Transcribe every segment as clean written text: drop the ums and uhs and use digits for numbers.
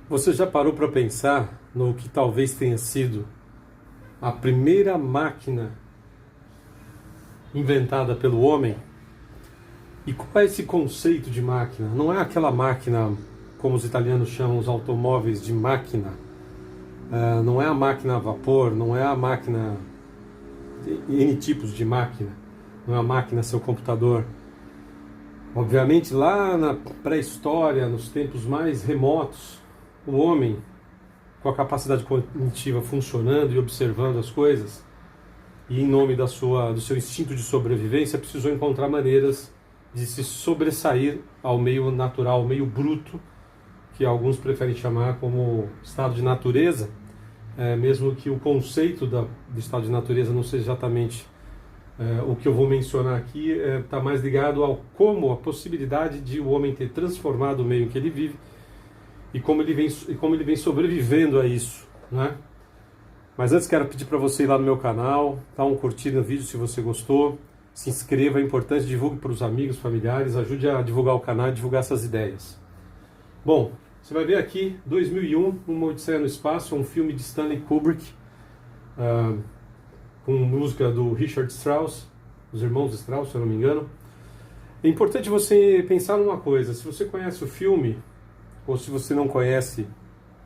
Você já parou para pensar no que talvez tenha sido a primeira máquina inventada pelo homem? E qual é esse conceito de máquina? Não é aquela máquina, como os italianos chamam os automóveis de máquina. Não é a máquina a vapor, não é a máquina, N tipos de máquina. Não é a máquina seu computador. Obviamente, lá na pré-história, nos tempos mais remotos, o homem, com a capacidade cognitiva funcionando e observando as coisas, e em nome do seu instinto de sobrevivência, precisou encontrar maneiras de se sobressair ao meio natural, ao meio bruto, que alguns preferem chamar como estado de natureza, mesmo que o conceito do estado de natureza não seja exatamente o que eu vou mencionar aqui, está mais ligado ao como a possibilidade de o homem ter transformado o meio em que ele vive e como ele vem sobrevivendo a isso, né? Mas antes quero pedir para você ir lá no meu canal, dar um curtir no vídeo se você gostou, se inscreva, é importante, divulgue para os amigos, familiares, ajude a divulgar o canal e divulgar essas ideias. Bom, você vai ver aqui 2001, Uma Odisseia no Espaço, um filme de Stanley Kubrick, com música do Richard Strauss, os irmãos Strauss, se eu não me engano. É importante você pensar numa coisa: se você conhece o filme, ou se você não conhece,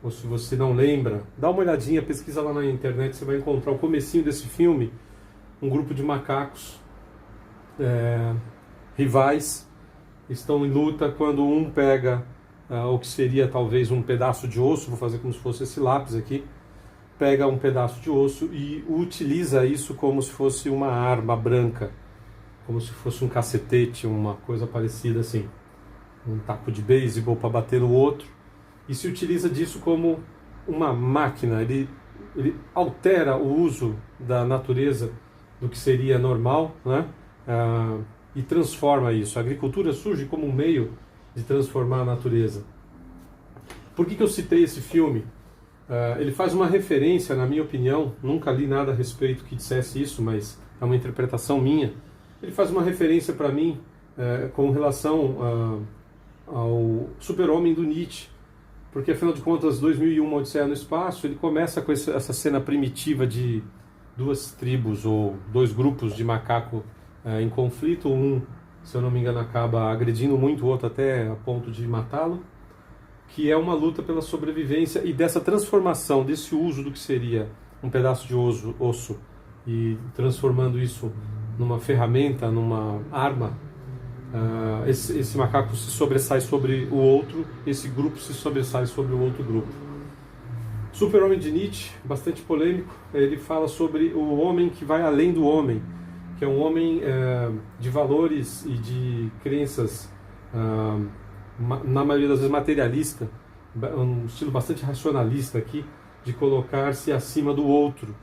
ou se você não lembra, dá uma olhadinha, pesquisa lá na internet, você vai encontrar o comecinho desse filme, um grupo de macacos rivais estão em luta quando um pega o que seria talvez um pedaço de osso, vou fazer como se fosse esse lápis aqui, pega um pedaço de osso e utiliza isso como se fosse uma arma branca, como se fosse um cacetete, uma coisa parecida assim, um taco de beisebol para bater no outro, e se utiliza disso como uma máquina. Ele altera o uso da natureza do que seria normal, né? E transforma isso. A agricultura surge como um meio de transformar a natureza. Por que eu citei esse filme? Ele faz uma referência, na minha opinião, nunca li nada a respeito que dissesse isso, mas é uma interpretação minha. Ele faz uma referência para mim com relação ao Super-Homem do Nietzsche, porque afinal de contas 2001, Uma Odisseia no Espaço, ele começa com essa cena primitiva de duas tribos ou dois grupos de macaco em conflito. Um, se eu não me engano, acaba agredindo muito o outro até a ponto de matá-lo, que é uma luta pela sobrevivência e dessa transformação, desse uso do que seria um pedaço de osso e transformando isso numa ferramenta, numa arma. Esse macaco se sobressai sobre o outro, esse grupo se sobressai sobre o outro grupo. Super-Homem de Nietzsche, bastante polêmico, ele fala sobre o homem que vai além do homem, que é um homem de valores e de crenças, na maioria das vezes materialista, um estilo bastante racionalista aqui, de colocar-se acima do outro,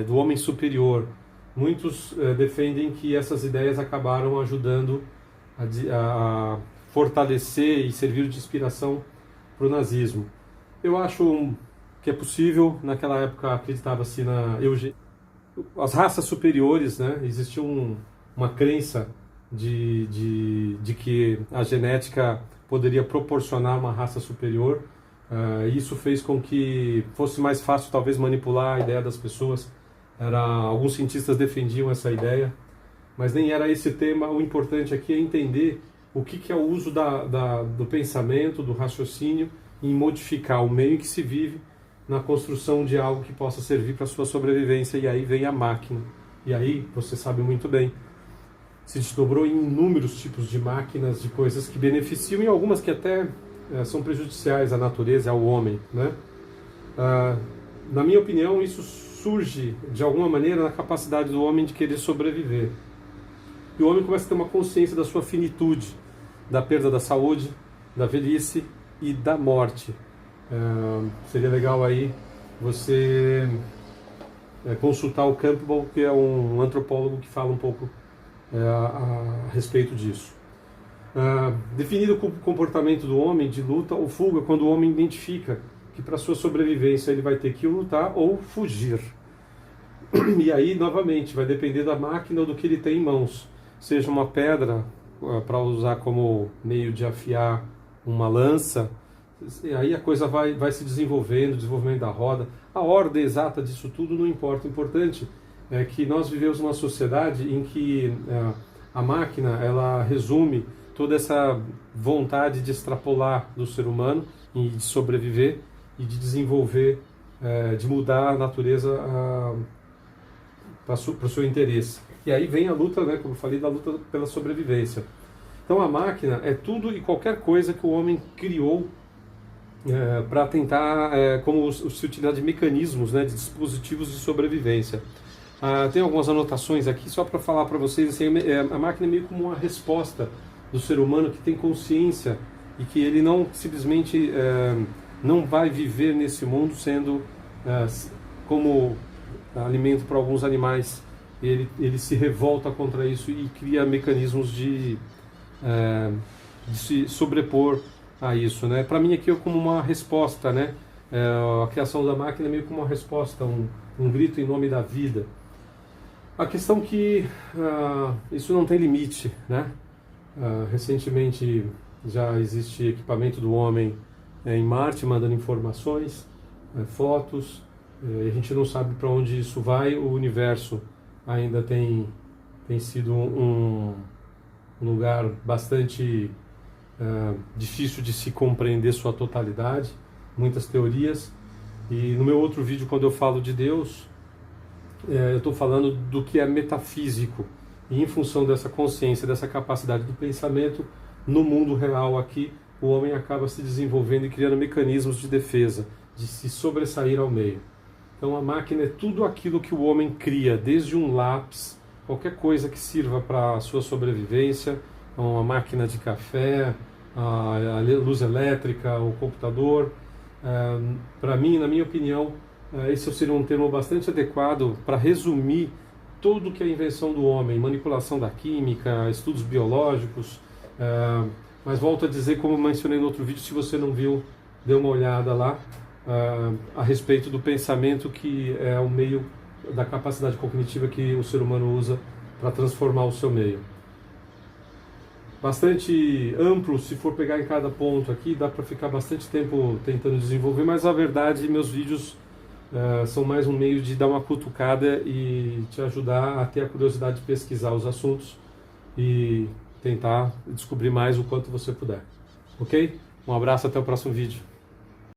do homem superior. Muitos defendem que essas ideias acabaram ajudando a fortalecer e servir de inspiração para o nazismo. Eu acho que é possível. Naquela época acreditava-se na eugenia, as raças superiores, né? Existia uma crença de que a genética poderia proporcionar uma raça superior. Isso fez com que fosse mais fácil talvez manipular a ideia das pessoas. Alguns cientistas defendiam essa ideia, mas nem era esse tema. O importante aqui é entender o que é o uso do pensamento, do raciocínio, em modificar o meio em que se vive na construção de algo que possa servir para a sua sobrevivência. E aí vem a máquina. E aí, você sabe muito bem, se desdobrou em inúmeros tipos de máquinas, de coisas que beneficiam e algumas que até são prejudiciais à natureza, ao homem, né? Na minha opinião, isso surge de alguma maneira na capacidade do homem de querer sobreviver. E o homem começa a ter uma consciência da sua finitude, da perda da saúde, da velhice e da morte. Seria legal aí você consultar o Campbell, que é um antropólogo que fala um pouco a respeito disso. Definido como comportamento do homem de luta ou fuga, quando o homem identifica que para sua sobrevivência ele vai ter que lutar ou fugir. E aí, novamente, vai depender da máquina ou do que ele tem em mãos. Seja uma pedra para usar como meio de afiar uma lança, E aí a coisa vai se desenvolvendo, desenvolvimento da roda. A ordem exata disso tudo não importa. O importante é que nós vivemos numa sociedade em que a máquina ela resume toda essa vontade de extrapolar do ser humano e de sobreviver e de desenvolver, de mudar a natureza para o seu interesse. E aí vem a luta, né, como eu falei, da luta pela sobrevivência. Então a máquina é tudo e qualquer coisa que o homem criou para tentar, como se utilizar de mecanismos, né, de dispositivos de sobrevivência. Tem algumas anotações aqui só para falar para vocês, assim, a máquina é meio como uma resposta do ser humano que tem consciência e que ele não simplesmente não vai viver nesse mundo sendo como alimento para alguns animais. Ele se revolta contra isso e cria mecanismos de se sobrepor a isso, né? Para mim aqui é como uma resposta, né? A criação da máquina é meio como uma resposta, um grito em nome da vida. A questão que isso não tem limite, né? Recentemente já existe equipamento do homem em Marte mandando informações, fotos. A gente não sabe para onde isso vai. O universo ainda tem sido um lugar bastante difícil de se compreender sua totalidade, muitas teorias. E no meu outro vídeo, quando eu falo de Deus, eu estou falando do que é metafísico. E em função dessa consciência, dessa capacidade do pensamento, no mundo real aqui, o homem acaba se desenvolvendo e criando mecanismos de defesa, de se sobressair ao meio. Então a máquina é tudo aquilo que o homem cria, desde um lápis, qualquer coisa que sirva para a sua sobrevivência, uma máquina de café, a luz elétrica, o computador. Para mim, na minha opinião, esse seria um termo bastante adequado para resumir tudo que é a invenção do homem, manipulação da química, estudos biológicos. Mas volto a dizer, como mencionei no outro vídeo, se você não viu, dê uma olhada lá, a respeito do pensamento, que é o meio da capacidade cognitiva que o ser humano usa para transformar o seu meio. Bastante amplo, se for pegar em cada ponto aqui, dá para ficar bastante tempo tentando desenvolver, mas a verdade, meus vídeos são mais um meio de dar uma cutucada e te ajudar a ter a curiosidade de pesquisar os assuntos e tentar descobrir mais o quanto você puder. Ok? Um abraço, até o próximo vídeo.